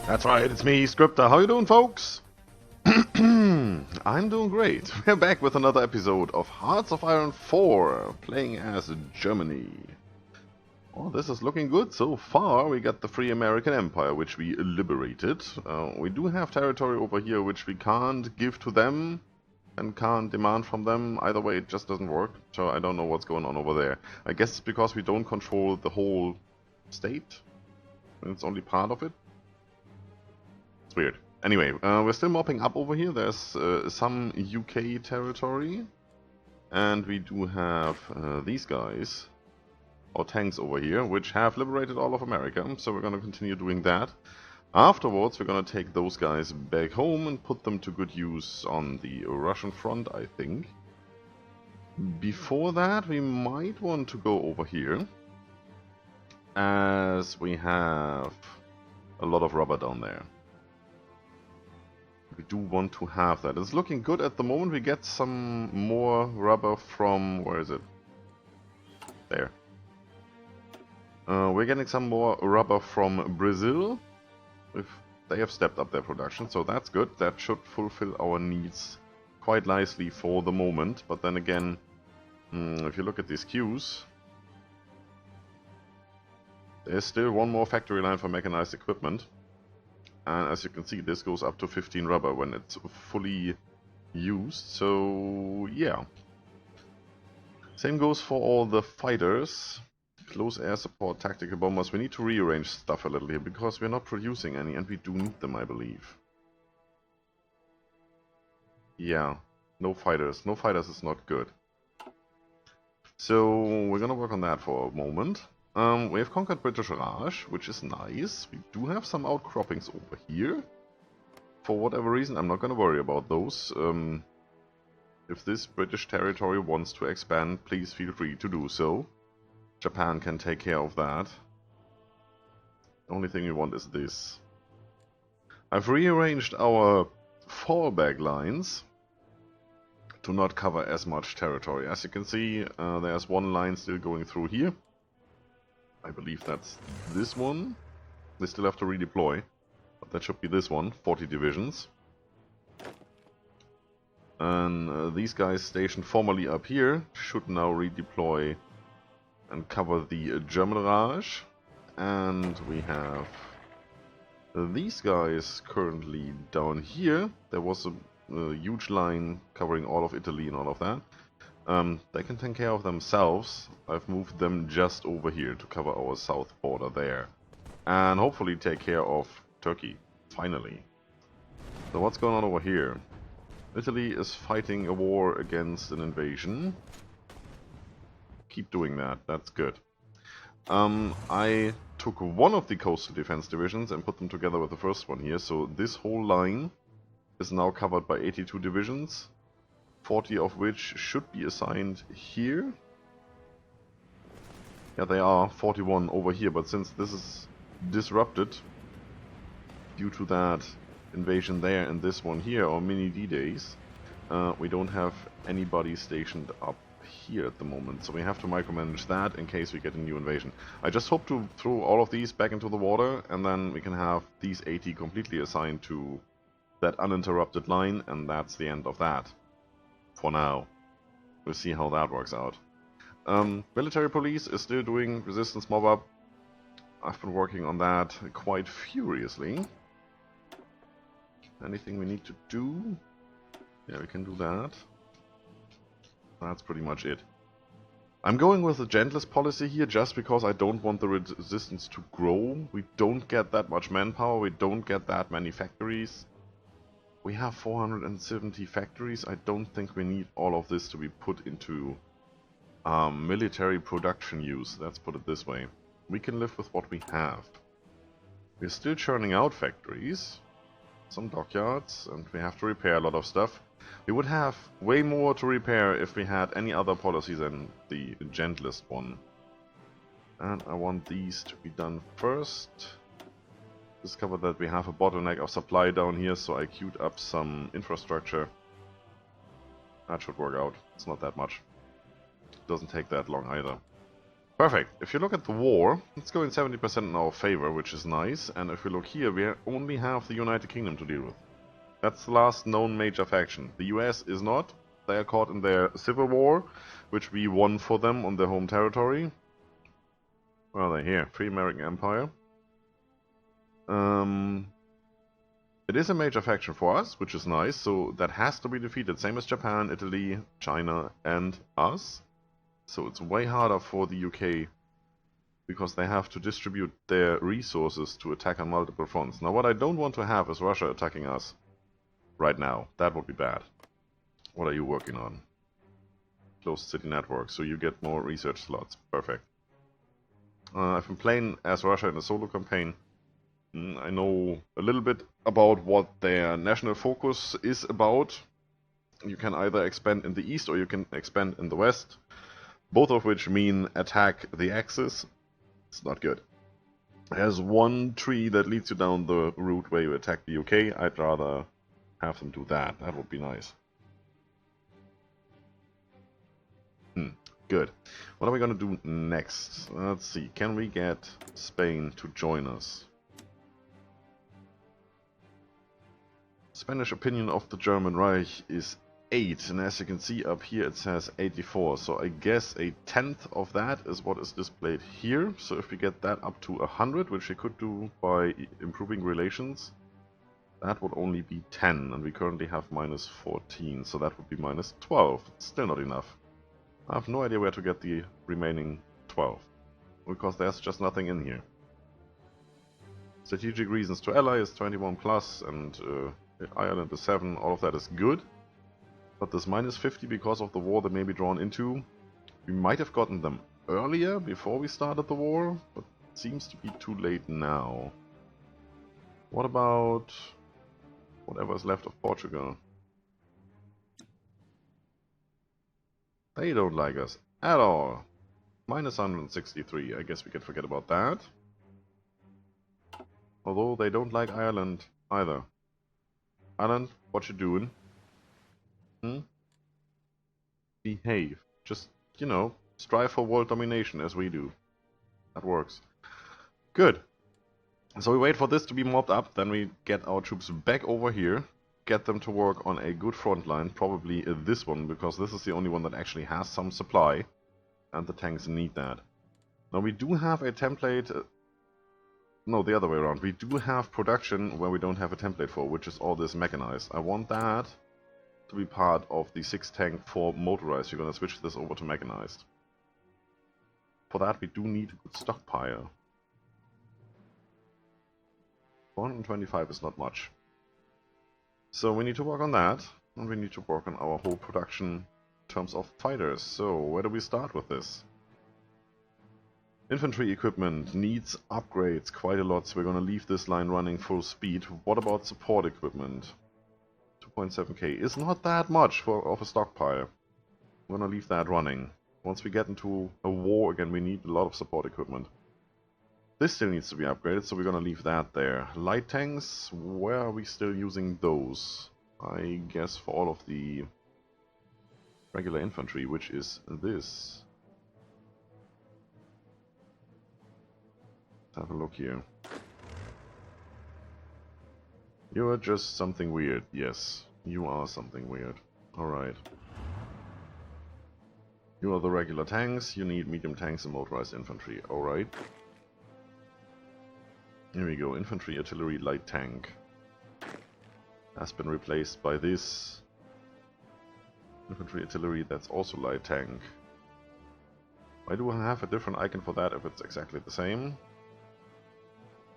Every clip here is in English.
That's right, it's me, Scryptar. How you doing, folks? I'm doing great. We're back with another episode of Hearts of Iron 4, playing as Germany. Well, this is looking good so far. We got the Free American Empire, which we liberated. We do have territory over here which we can't give to them and can't demand from them. Either way, it just doesn't work. So I don't know what's going on over there. I guess it's because we don't control the whole state. And it's only part of it. It's weird. Anyway, we're still mopping up over here. There's some UK territory. And we do have these guys, or tanks over here, which have liberated all of America. So we're going to continue doing that. Afterwards, we're going to take those guys back home and put them to good use on the Russian front, I think. Before that, we might want to go over here, as we have a lot of rubber down there. We do want to have that. It's looking good at the moment. We get some more rubber from... where is it? There. We're getting some more rubber from Brazil. They have stepped up their production, so that's good. That should fulfill our needs quite nicely for the moment. But then again, if you look at these queues, there's still one more factory line for mechanized equipment. And as you can see, this goes up to 15 rubber when it's fully used, so yeah. Same goes for all the fighters. Close air support, tactical bombers. We need to rearrange stuff a little here, because we're not producing any, and we do need them, I believe. Yeah, no fighters. No fighters is not good. So we're gonna work on that for a moment. We have conquered British Raj, which is nice. We do have some outcroppings over here. For whatever reason, I'm not going to worry about those. If this British territory wants to expand, please feel free to do so. Japan can take care of that. The only thing we want is this. I've rearranged our fallback lines to not cover as much territory. As you can see, there's one line still going through here. I believe that's this one. They still have to redeploy, but that should be this one, 40 divisions. And these guys stationed formerly up here should now redeploy and cover the German Raj. And we have these guys currently down here. There was a huge line covering all of Italy and all of that. They can take care of themselves. I've moved them just over here to cover our south border there. And hopefully take care of Turkey, finally. So what's going on over here? Italy is fighting a war against an invasion. Keep doing that, that's good. I took one of the coastal defense divisions and put them together with the first one here. So this whole line is now covered by 82 divisions. 40 of which should be assigned here. Yeah, they are 41 over here, but since this is disrupted due to that invasion there and this one here, or mini D-Days, we don't have anybody stationed up here at the moment, so we have to micromanage that in case we get a new invasion. I just hope to throw all of these back into the water, and then we can have these 80 completely assigned to that uninterrupted line, and that's the end of that. For now. We'll see how that works out. Military police is still doing resistance mob up. I've been working on that quite furiously. Anything we need to do? Yeah, we can do that. That's pretty much it. I'm going with the gentlest policy here just because I don't want the resistance to grow. We don't get that much manpower, we don't get that many factories. We have 470 factories. I don't think we need all of this to be put into military production use. Let's put it this way. We can live with what we have. We're still churning out factories, some dockyards, and we have to repair a lot of stuff. We would have way more to repair if we had any other policy than the gentlest one. And I want these to be done first. Discovered that we have a bottleneck of supply down here, so I queued up some infrastructure. That should work out. It's not that much. It doesn't take that long either. Perfect. If you look at the war, it's going 70% in our favor, which is nice. And if we look here, we only have the United Kingdom to deal with. That's the last known major faction. The US is not. They are caught in their civil war, which we won for them on their home territory. Where are they? Here. Free American Empire. It is a major faction for us, which is nice. So that has to be defeated. Same as Japan, Italy, China, and us. So it's way harder for the UK, because they have to distribute their resources to attack on multiple fronts. Now what I don't want to have is Russia attacking us right now. That would be bad. What are you working on? Closed city network, so you get more research slots. Perfect. I've been playing as Russia in a solo campaign. I know a little bit about what their national focus is about. You can either expand in the east or you can expand in the west. Both of which mean attack the Axis. It's not good. There's one tree that leads you down the route where you attack the UK. I'd rather have them do that. That would be nice. Good. What are we going to do next? Let's see. Can we get Spain to join us? Spanish opinion of the German Reich is 8, and as you can see up here it says 84, so I guess a tenth of that is what is displayed here. So if we get that up to 100, which we could do by improving relations, that would only be 10, and we currently have minus 14, so that would be minus 12. Still not enough. I have no idea where to get the remaining 12, because there's just nothing in here. Strategic reasons to ally is 21 plus, and Ireland is 7, all of that is good. But this minus 50 because of the war they may be drawn into, we might have gotten them earlier, before we started the war, but it seems to be too late now. What about whatever is left of Portugal? They don't like us at all. Minus 163, I guess we can forget about that. Although they don't like Ireland either. Ireland, what you doing? Behave. Just, you know, strive for world domination as we do. That works. Good. So we wait for this to be mobbed up, then we get our troops back over here, get them to work on a good front line, probably this one, because this is the only one that actually has some supply, and the tanks need that. Now we do have a template, no, the other way around. We do have production where we don't have a template for, which is all this mechanized. I want that to be part of the 6 tank for motorized. You're gonna switch this over to mechanized. For that we do need a good stockpile. 425 is not much. So we need to work on that, and we need to work on our whole production in terms of fighters. So where do we start with this? Infantry equipment needs upgrades quite a lot, so we're gonna leave this line running full speed. What about support equipment? 2.7k is not that much of a stockpile. I'm gonna leave that running. Once we get into a war again, we need a lot of support equipment. This still needs to be upgraded, so we're gonna leave that there. Light tanks, where are we still using those? I guess for all of the regular infantry, which is this. Let's have a look here. You are just something weird. Yes, you are something weird. Alright. You are the regular tanks, you need medium tanks and motorized infantry. Alright. Here we go, infantry, artillery, light tank. Has been replaced by this. Infantry, artillery, that's also light tank. Why do I have a different icon for that if it's exactly the same?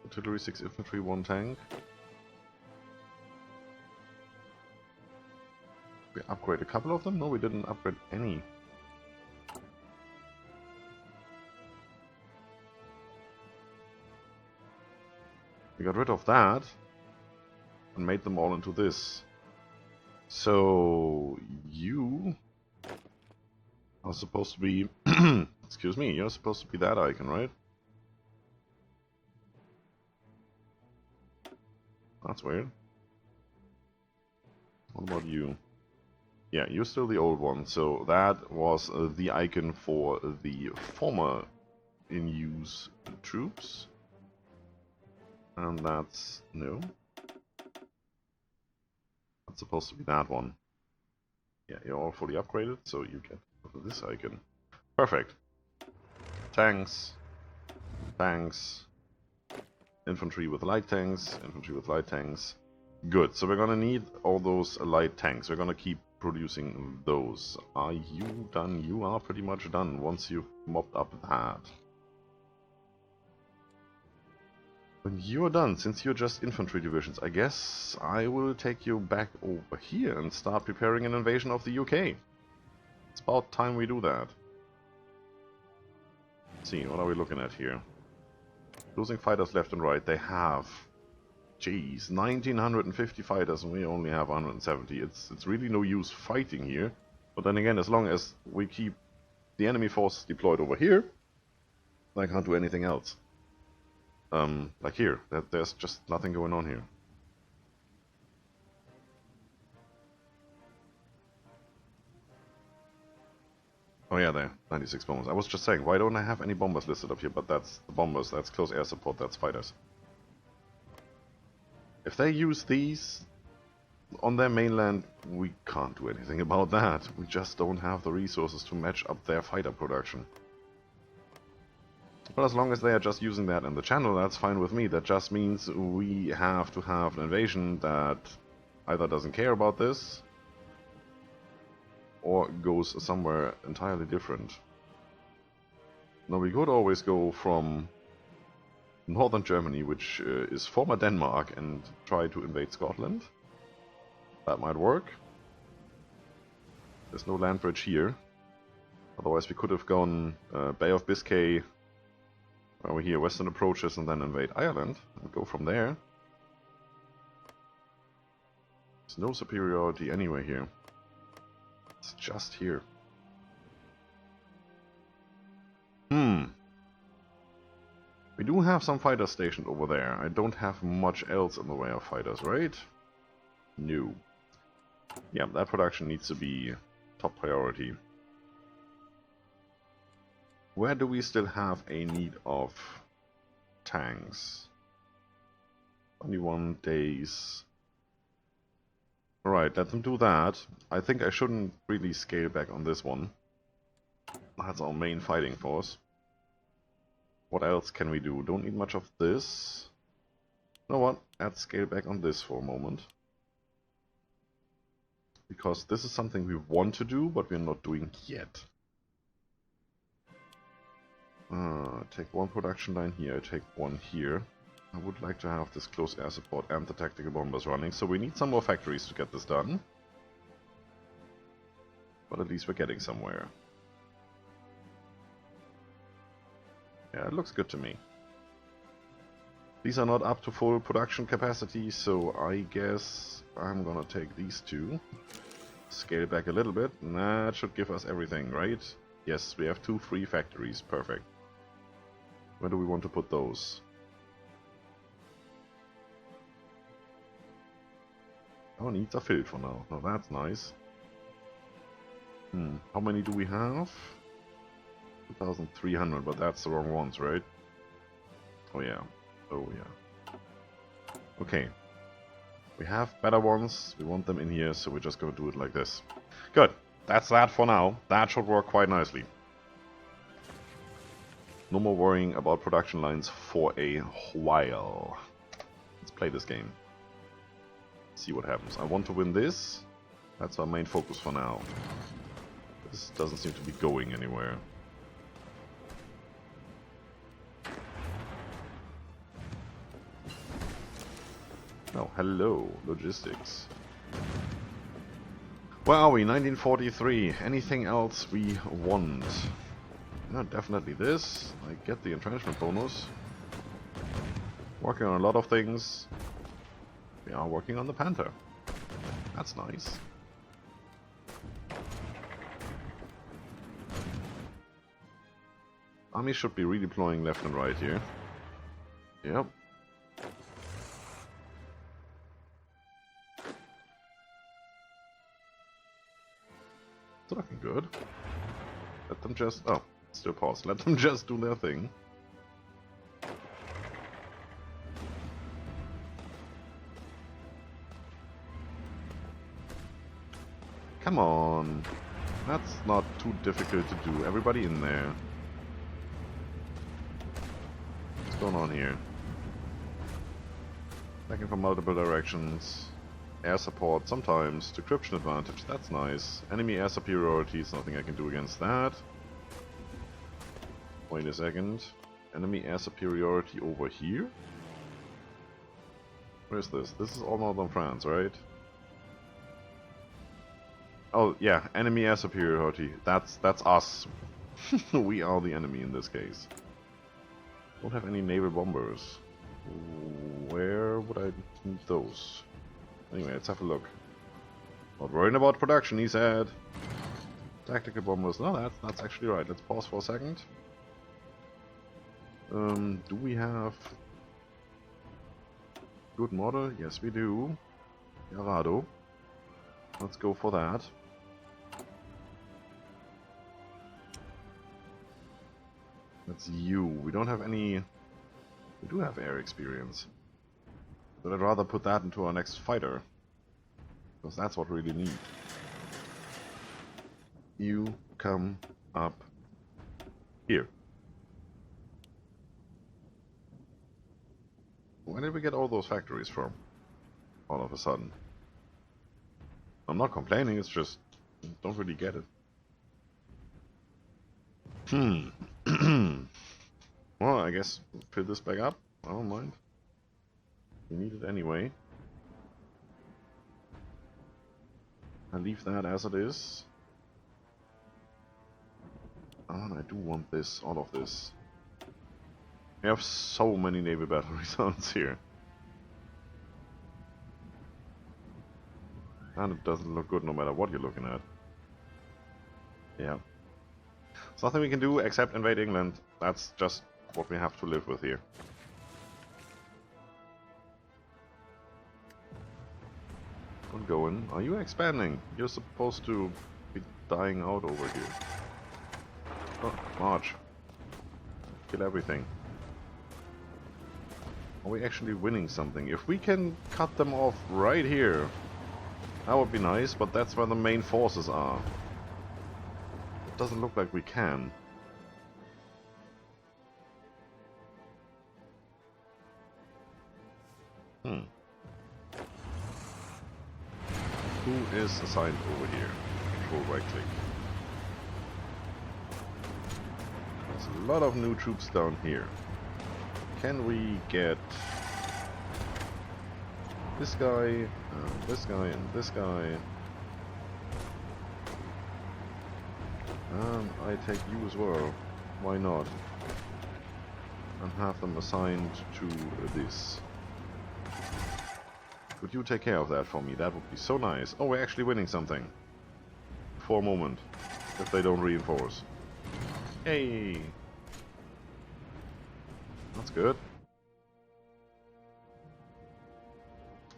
Artillery, 6 infantry, 1 tank. We upgrade a couple of them? No, we didn't upgrade any. We got rid of that and made them all into this. So you are supposed to be excuse me, you're supposed to be that icon, right? That's weird. What about you? Yeah, you're still the old one, so that was the icon for the former in use troops. And that's... no. That's supposed to be that one. Yeah, you're all fully upgraded, so you get this icon. Perfect. Tanks. Tanks. Infantry with light tanks. Infantry with light tanks. Good, so we're gonna need all those light tanks. We're gonna keep producing those. Are you done? You are pretty much done once you've mopped up that. When you're done, since you're just infantry divisions, I guess I will take you back over here and start preparing an invasion of the UK. It's about time we do that. Let's see, what are we looking at here? Losing fighters left and right. They have, geez, 1950 fighters and we only have 170. It's really no use fighting here. But then again, as long as we keep the enemy forces deployed over here, I can't do anything else. Like here, there's just nothing going on here. Oh yeah, there, 96 bombers. I was just saying, why don't I have any bombers listed up here? But that's the bombers, that's close air support, that's fighters. If they use these on their mainland, we can't do anything about that. We just don't have the resources to match up their fighter production. But as long as they are just using that in the channel, that's fine with me. That just means we have to have an invasion that either doesn't care about this or goes somewhere entirely different. Now we could always go from northern Germany, which is former Denmark, and try to invade Scotland. That might work. There's no land bridge here. Otherwise we could have gone Bay of Biscay over here, western approaches, and then invade Ireland and go from there. There's no superiority anywhere here. It's just here. We do have some fighters stationed over there. I don't have much else in the way of fighters, right? No. Yeah, that production needs to be top priority. Where do we still have a need of tanks? 21 days. Alright, let them do that. I think I shouldn't really scale back on this one. That's our main fighting force. What else can we do? Don't need much of this. You know what? Let's scale back on this for a moment. Because this is something we want to do, but we're not doing yet. Take one production line here, take one here. I would like to have this close air support and the tactical bombers running, so we need some more factories to get this done. But at least we're getting somewhere. Yeah, it looks good to me. These are not up to full production capacity, so I guess I'm gonna take these two. Scale back a little bit, and that should give us everything, right? Yes, we have 2 free factories, perfect. Where do we want to put those? Our needs are filled for now. Now that's nice. How many do we have? 2,300, but that's the wrong ones, right? Oh yeah. Oh yeah. Okay. We have better ones. We want them in here, so we're just going to do it like this. Good. That's that for now. That should work quite nicely. No more worrying about production lines for a while. Let's play this game. See what happens. I want to win this. That's our main focus for now. This doesn't seem to be going anywhere. Oh, hello, logistics. Where are we? 1943. Anything else we want? No, definitely this. I get the entrenchment bonus. Working on a lot of things. We are working on the Panther. That's nice. Army should be redeploying left and right here. Yep. It's looking good. Let them just... oh, Still pause. Let them just do their thing. Come on. That's not too difficult to do. Everybody in there. What's going on here? Attacking from multiple directions. Air support sometimes. Decryption advantage. That's nice. Enemy air superiority is nothing I can do against that. Wait a second. Enemy air superiority over here? Where is this? This is all northern France, right? Oh yeah, enemy air superiority. That's us. We are the enemy in this case. Don't have any naval bombers. Where would I need those? Anyway, let's have a look. Not worrying about production, he said. Tactical bombers. No, that's actually right. Let's pause for a second. Do we have good model? Yes, we do. Yarado. Let's go for that. That's you. We don't have any... We do have air experience. But I'd rather put that into our next fighter. Because that's what we really need. You come up here. Where did we get all those factories from? All of a sudden. I'm not complaining, it's just... don't really get it. Well, I guess fill this back up. I don't mind. We need it anyway. I leave that as it is. Oh, and I do want this, all of this. We have so many naval battery zones here. And it doesn't look good no matter what you're looking at. Yeah. There's nothing we can do except invade England. That's just what we have to live with here. Good going. Are you expanding? You're supposed to be dying out over here. Oh, march. Kill everything. Are we actually winning something? If we can cut them off right here, that would be nice, but that's where the main forces are. It doesn't look like we can. Who is assigned over here? Control right click. There's a lot of new troops down here. Can we get this guy, this guy, and this guy? And I take you as well. Why not? And have them assigned to this. Could you take care of that for me? That would be so nice. Oh, we're actually winning something. For a moment. If they don't reinforce. Hey! That's good.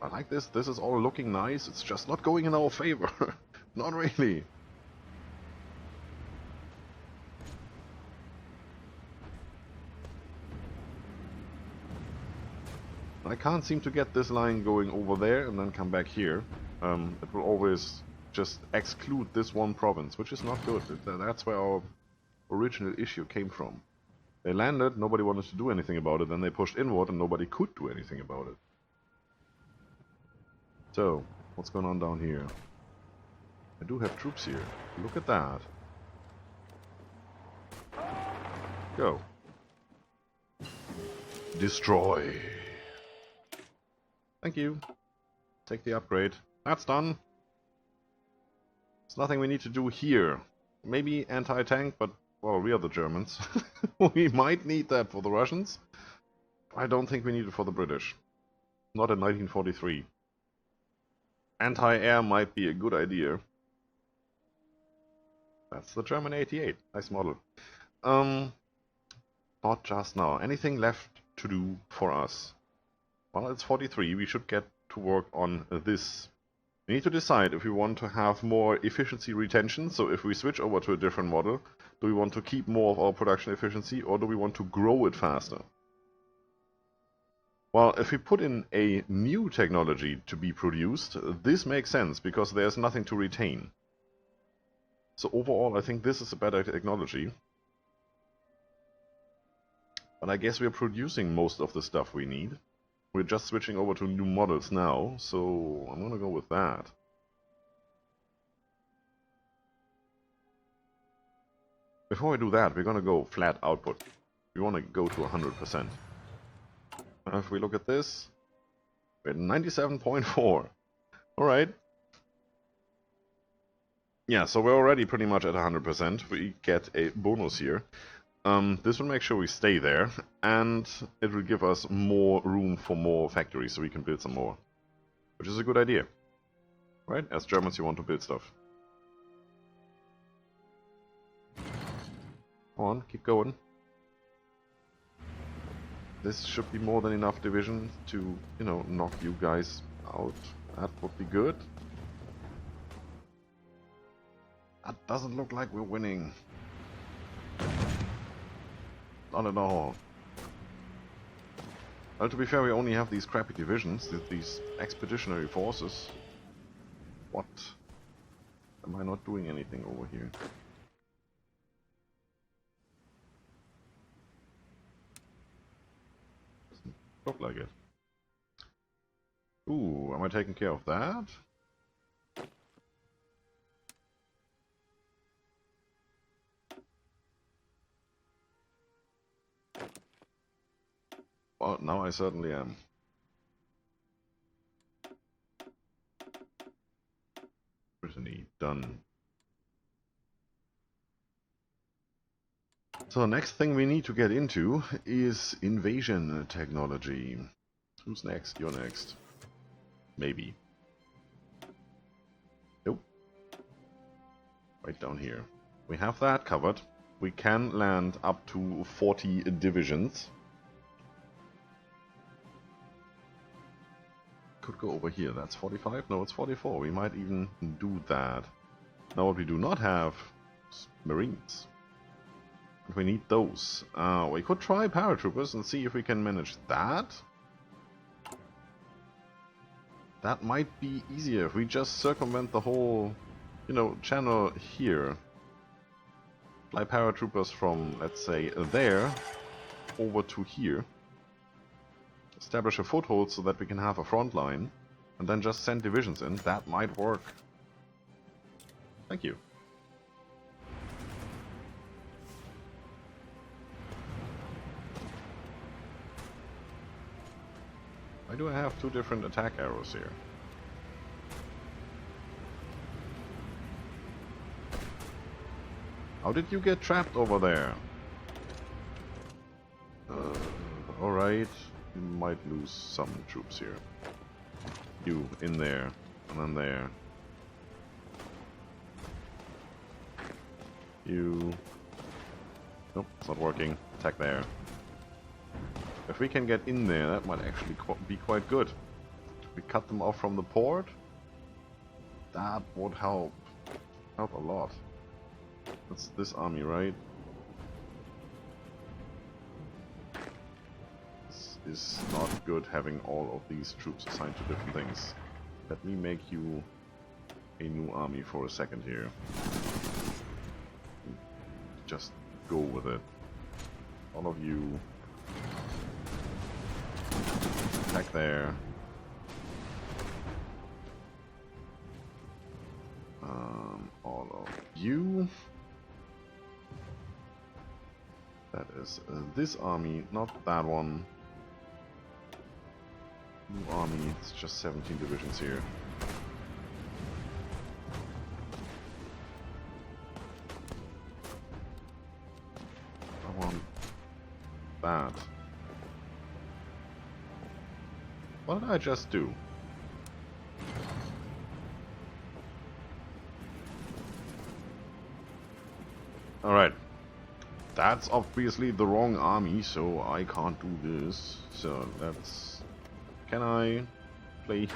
I like this. This is all looking nice. It's just not going in our favor. Not really. I can't seem to get this line going over there and then come back here. It will always just exclude this one province, which is not good. That's where our original issue came from. They landed, nobody wanted to do anything about it, then they pushed inward and nobody could do anything about it. So, what's going on down here? I do have troops here. Look at that. Go. Destroy. Thank you. Take the upgrade. That's done. There's nothing we need to do here. Maybe anti-tank, but, well, we are the Germans. We might need that for the Russians. I don't think we need it for the British. Not in 1943. Anti-air might be a good idea. That's the German 88. Nice model. Not just now. Anything left to do for us? Well, it's 43. We should get to work on this We need to decide if we want to have more efficiency retention, so if we switch over to a different model, do we want to keep more of our production efficiency or do we want to grow it faster? Well, if we put in a new technology to be produced, this makes sense because there's nothing to retain. So overall, I think this is a better technology. But I guess we're producing most of the stuff we need. We're just switching over to new models now, so I'm gonna go with that. Before we do that, we're gonna go flat output. We want to go to 100%. If we look at this, we're at 97.4. Alright. Yeah, so we're already pretty much at 100%. We get a bonus here. This will make sure we stay there, and it will give us more room for more factories so we can build some more. Which is a good idea. Right? As Germans, you want to build stuff. Come on, keep going. This should be more than enough division to, you know, knock you guys out. That would be good. That doesn't look like we're winning. Not at all. Well, to be fair, we only have these crappy divisions, these expeditionary forces. What? Am I not doing anything over here? Doesn't look like it. Ooh, am I taking care of that? Well, now I certainly am. Brittany, done. So the next thing we need to get into is invasion technology. Who's next? You're next. Maybe. Nope. Right down here. We have that covered. We can land up to 40 divisions. Could go over here. That's 45? No, it's 44. We might even do that. Now what we do not have is Marines. We need those. We could try paratroopers and see if we can manage that. That might be easier if we just circumvent the whole, you know, channel here. Fly paratroopers from, let's say, there over to here. Establish a foothold so that we can have a front line, and then just send divisions in. That might work. Thank you. Why do I have two different attack arrows here? How did you get trapped over there? Alright. We might lose some troops here. You, in there, and then there. You... Nope, it's not working. Attack there. If we can get in there, that might actually be quite good. If we cut them off from the port, that would help. Help a lot. That's this army, right? Is not good having all of these troops assigned to different things. Let me make you a new army for a second here. Just go with it. All of you. Attack there. All of you. That is this army, not that one. New army, it's just 17 divisions here. I want that. What did I just do? Alright. That's obviously the wrong army, so I can't do this. So let's... Can I, please?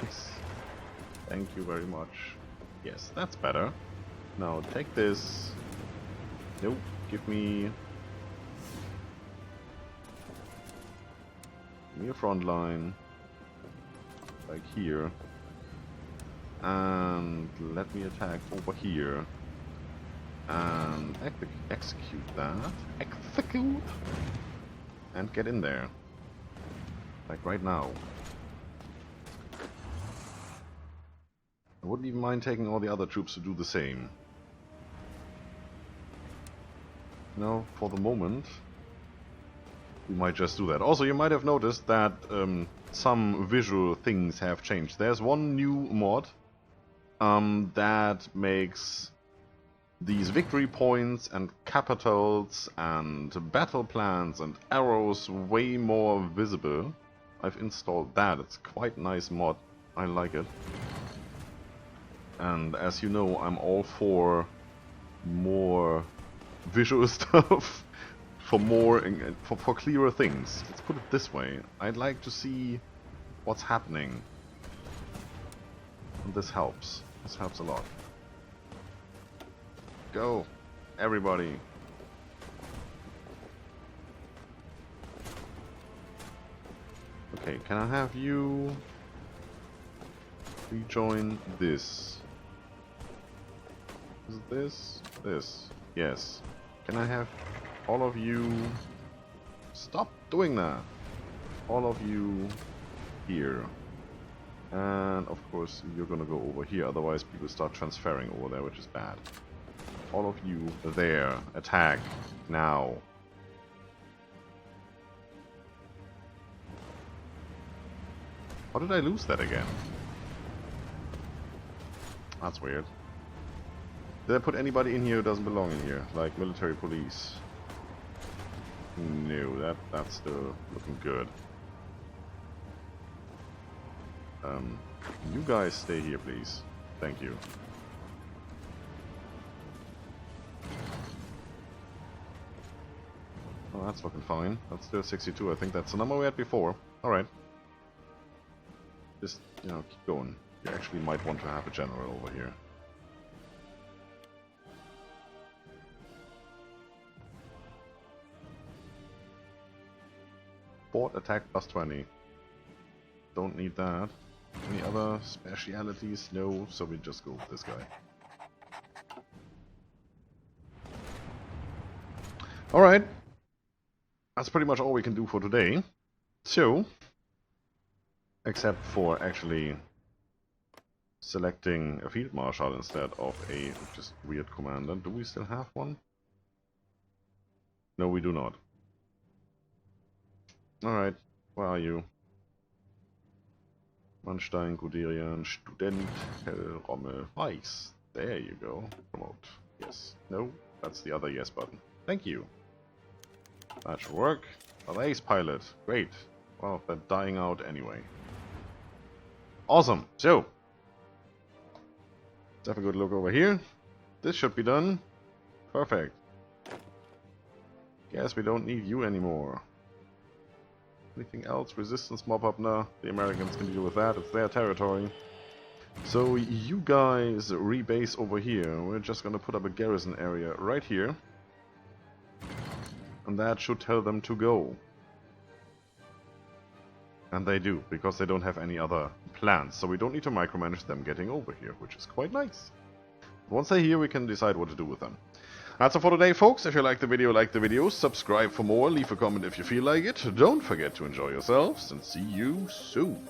Thank you very much. Yes, that's better. Now take this. Nope, give me a front line. Like here. And let me attack over here. And execute that. Execute! And get in there. Like right now. I wouldn't even mind taking all the other troops to do the same. No, for the moment, we might just do that. Also, you might have noticed that some visual things have changed. There's one new mod that makes these victory points and capitals and battle plans and arrows way more visible. I've installed that. It's quite a nice mod. I like it. And as you know, I'm all for more visual stuff, for clearer things. Let's put it this way. I'd like to see what's happening. And this helps. This helps a lot. Go, everybody. Okay, can I have you rejoin this? Is it this? This. Yes. Can I have all of you... Stop doing that! All of you here. And of course you're gonna go over here, otherwise people start transferring over there, which is bad. All of you there. Attack. Now. How did I lose that again? That's weird. Did I put anybody in here who doesn't belong in here? Like military police? No, that's still looking good. You guys stay here, please. Thank you. Oh, that's looking fine. That's still 62. I think that's the number we had before. Alright. Just, you know, keep going. You actually might want to have a general over here. Fort attack plus 20. Don't need that. Any other specialities? No, so we just go with this guy. Alright. That's pretty much all we can do for today. So, except for actually selecting a field marshal instead of a just weird commander. Do we still have one? No, we do not. Alright, where are you? Mannstein, Guderian, Student, Hell, Rommel, Weiss. There you go. Promote. Yes. No, that's the other yes button. Thank you. That should work. A ace pilot. Great. Well, they're dying out anyway. Awesome. So, let's have a good look over here. This should be done. Perfect. Guess we don't need you anymore. Anything else? Resistance mob up now. The Americans can deal with that. It's their territory. So you guys rebase over here. We're just gonna put up a garrison area right here. And that should tell them to go. And they do, because they don't have any other plans. So we don't need to micromanage them getting over here, which is quite nice. Once they're here, we can decide what to do with them. That's all for today, folks. If you like the video, subscribe for more, leave a comment if you feel like it. Don't forget to enjoy yourselves, and see you soon.